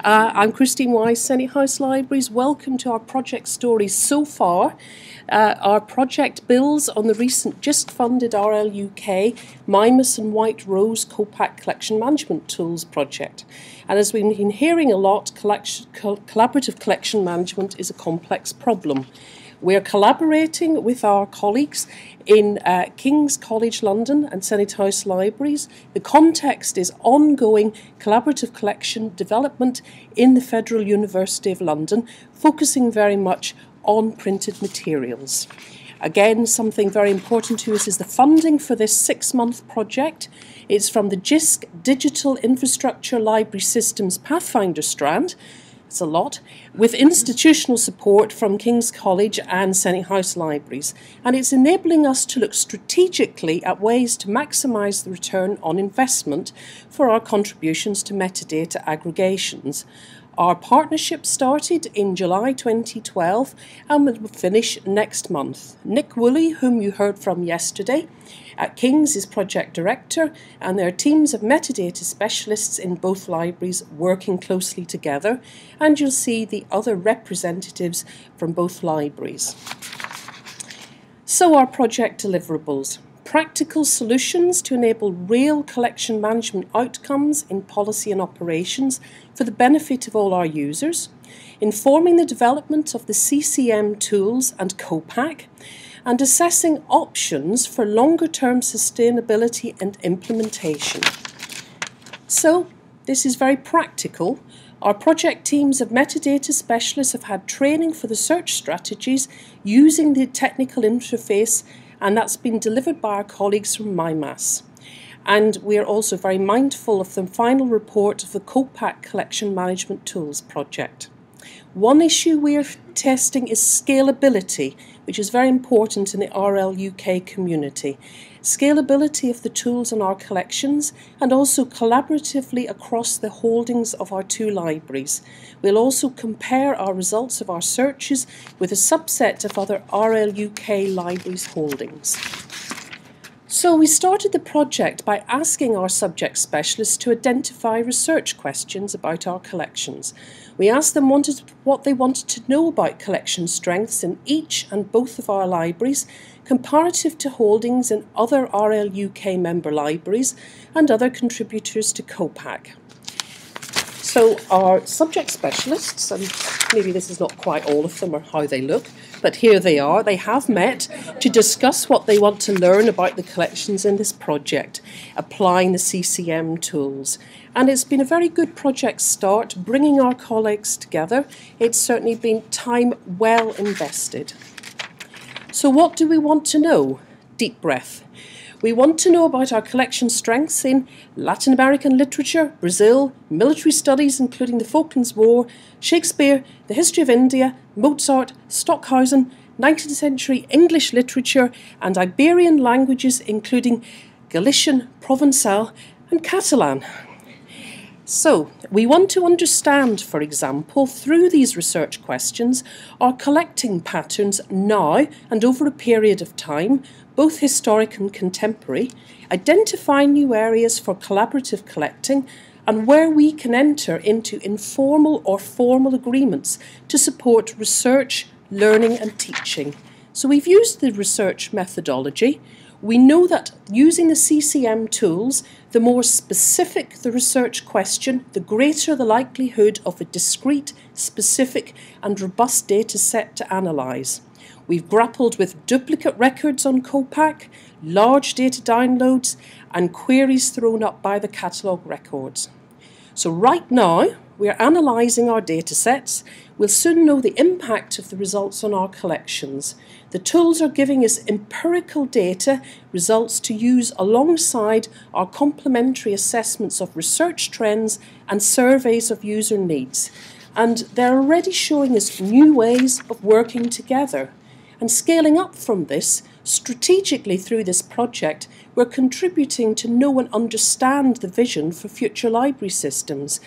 I'm Christine Wise, Senate House Libraries. Welcome to our project stories so far. Our project builds on the recent just-funded RLUK Mimus and White Rose Copac Collection Management Tools project. And as we've been hearing a lot, collaborative collection management is a complex problem. We're collaborating with our colleagues in King's College London and Senate House Libraries. The context is ongoing collaborative collection development in the Federal University of London, focusing very much on printed materials. Again, something very important to us is the funding for this 6-month project. It's from the JISC Digital Infrastructure Library Systems Pathfinder strand. It's a lot, with institutional support from King's College and Senate House Libraries. And it's enabling us to look strategically at ways to maximise the return on investment for our contributions to metadata aggregations. Our partnership started in July 2012 and will finish next month. Nick Woolley, whom you heard from yesterday, at King's is project director, and there are teams of metadata specialists in both libraries working closely together, and you'll see the other representatives from both libraries. So our project deliverables. Practical solutions to enable real collection management outcomes in policy and operations for the benefit of all our users, informing the development of the CCM tools and Copac, and assessing options for longer-term sustainability and implementation. So, this is very practical. Our project teams of metadata specialists have had training for the search strategies using the technical interface, and that's been delivered by our colleagues from MIMAS. And we are also very mindful of the final report of the Copac Collection Management Tools project. One issue we are testing is scalability, which is very important in the RLUK community. Scalability of the tools in our collections and also collaboratively across the holdings of our two libraries. We'll also compare our results of our searches with a subset of other RLUK libraries holdings. So we started the project by asking our subject specialists to identify research questions about our collections. We asked them what they wanted to know about collection strengths in each and both of our libraries, comparative to holdings in other RLUK member libraries and other contributors to Copac. So our subject specialists, and maybe this is not quite all of them or how they look, but here they are. They have met to discuss what they want to learn about the collections in this project, applying the CCM tools. And it's been a very good project start, bringing our colleagues together. It's certainly been time well invested. So what do we want to know? Deep breath. We want to know about our collection strengths in Latin American literature, Brazil, military studies including the Falklands War, Shakespeare, the history of India, Mozart, Stockhausen, 19th century English literature and Iberian languages including Galician, Provençal and Catalan. So, we want to understand, for example, through these research questions, our collecting patterns now and over a period of time, both historic and contemporary, identify new areas for collaborative collecting, and where we can enter into informal or formal agreements to support research, learning and teaching. So we've used the research methodology. We know that using the CCM tools, the more specific the research question, the greater the likelihood of a discrete, specific and robust data set to analyse. We've grappled with duplicate records on Copac, large data downloads and queries thrown up by the catalogue records. So right now, we're analysing our data sets. We'll soon know the impact of the results on our collections. The tools are giving us empirical data results to use alongside our complementary assessments of research trends and surveys of user needs. And they're already showing us new ways of working together. And scaling up from this, strategically through this project, we're contributing to know and understand the vision for future library systems,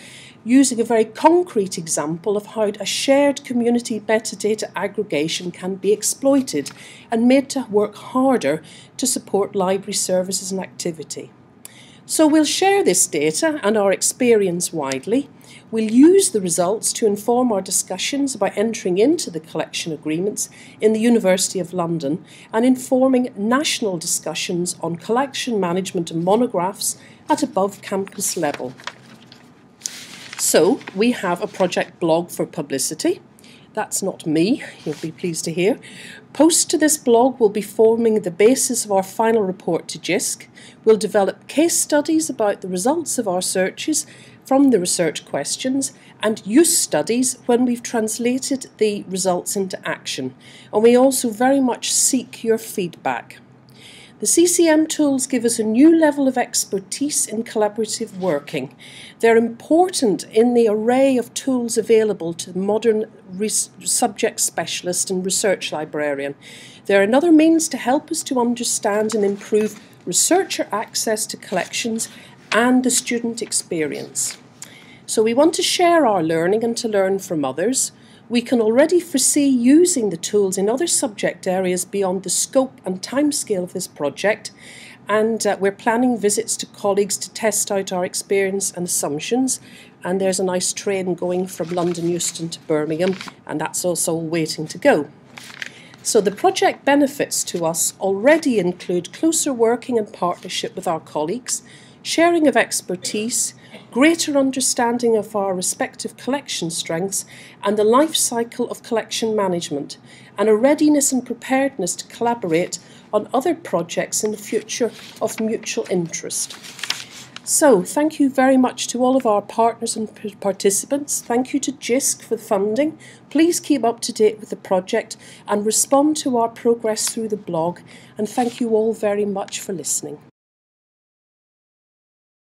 using a very concrete example of how a shared community metadata aggregation can be exploited and made to work harder to support library services and activity. So we'll share this data and our experience widely. We'll use the results to inform our discussions about entering into the collection agreements in the University of London and informing national discussions on collection management and monographs at above campus level. So we have a project blog for publicity. That's not me, you'll be pleased to hear. Posts to this blog will be forming the basis of our final report to JISC. We'll develop case studies about the results of our searches from the research questions and use studies when we've translated the results into action. And we also very much seek your feedback. The CCM tools give us a new level of expertise in collaborative working. They're important in the array of tools available to the modern subject specialist and research librarian. They're another means to help us to understand and improve researcher access to collections and the student experience. So we want to share our learning and to learn from others. We can already foresee using the tools in other subject areas beyond the scope and timescale of this project, and we're planning visits to colleagues to test out our experience and assumptions, and there's a nice train going from London Euston to Birmingham, and that's also waiting to go. So the project benefits to us already include closer working and partnership with our colleagues, sharing of expertise, greater understanding of our respective collection strengths and the life cycle of collection management, and a readiness and preparedness to collaborate on other projects in the future of mutual interest. So, thank you very much to all of our partners and participants. Thank you to JISC for the funding. Please keep up to date with the project and respond to our progress through the blog. And thank you all very much for listening.